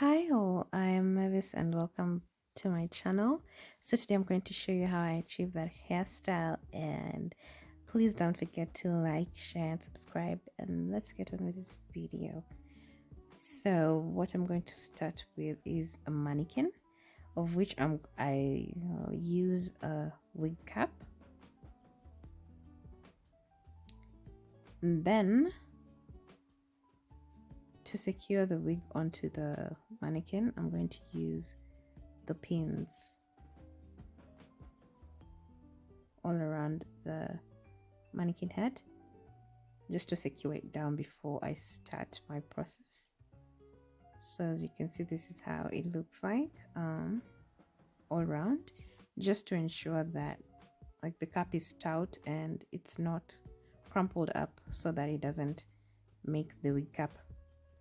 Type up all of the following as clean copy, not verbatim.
Hi all, I am Mavis and welcome to my channel. So today I'm going to show you how I achieve that hairstyle, and please don't forget to like, share and subscribe, and let's get on with this video. So what I'm going to start with is a mannequin, of which I use a wig cap. And then to secure the wig onto the mannequin, I'm going to use the pins all around the mannequin head just to secure it down before I start my process. So as you can see, this is how it looks like all around, just to ensure that like the cap is stout and it's not crumpled up so that it doesn't make the wig cap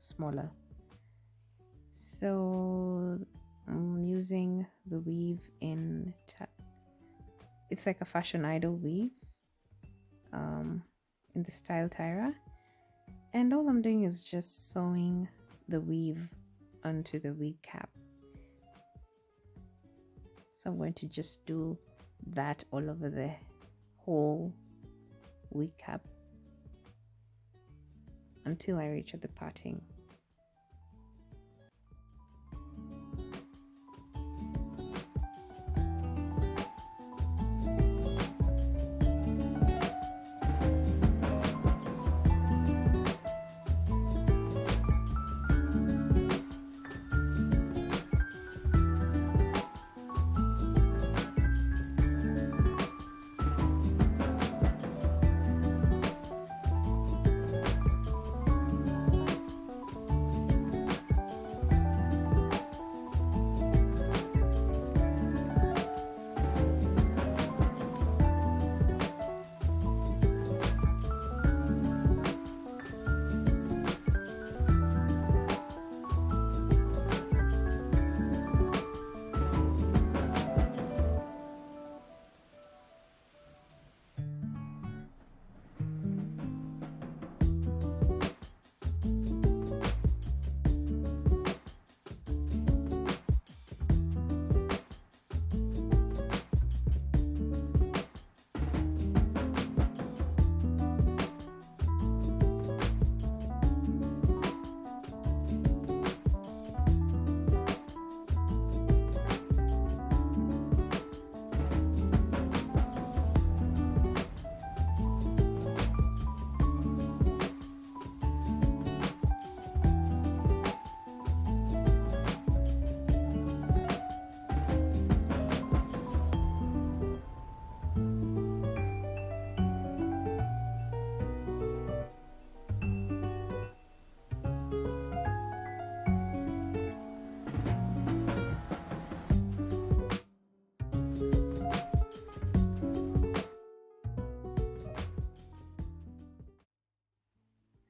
smaller. So I'm using the weave in it's like a fashion idol weave in the style Tyra, and all I'm doing is just sewing the weave onto the wig cap. So I'm going to just do that all over the whole wig cap until I reach at the parting.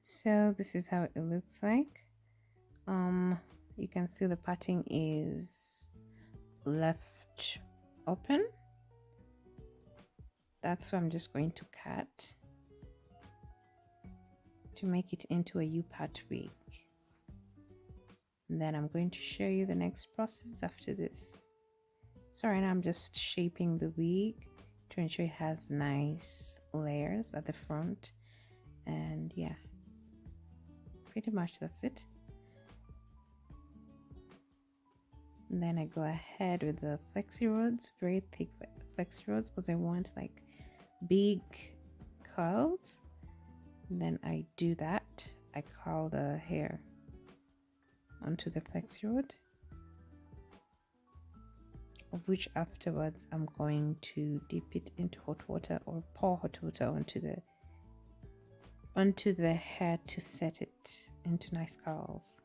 So this is how it looks like. You can see the parting is left open. That's why I'm just going to cut to make it into a U-part wig. And then I'm going to show you the next process after this. So right now I'm just shaping the wig to ensure it has nice layers at the front, and yeah, pretty much that's it. And then I go ahead with the flexi rods, very thick flexi rods, because I want like big curls. And then I do that. I curl the hair onto the flexi rod, of which afterwards I'm going to dip it into hot water or pour hot water onto the hair to set it into nice curls.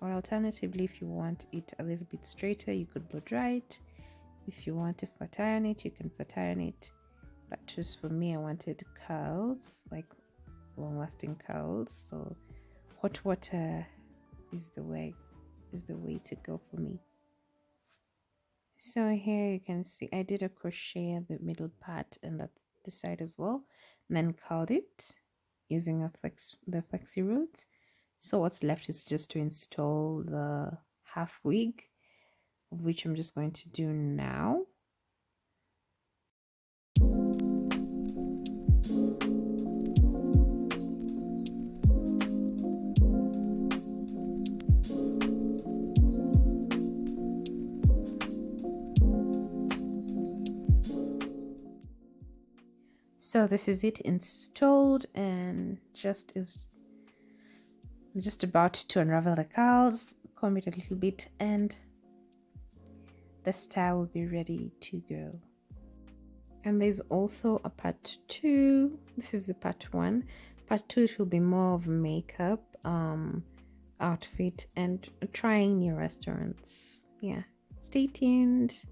Or alternatively, if you want it a little bit straighter, you could blow dry it. If you want to flat iron it, you can flat iron it. But just for me, I wanted curls, like long-lasting curls. So hot water is the way to go for me. So here you can see I did a crochet at the middle part and at the side as well, and then curled it using the flexi rods. So what's left is just to install the half wig, which I'm just going to do now. So this is it installed, and I'm just about to unravel the curls, comb it a little bit, and the style will be ready to go. And there's also a part 2. This is the part 1. Part 2, it will be more of makeup, outfit, and trying new restaurants. Yeah, stay tuned.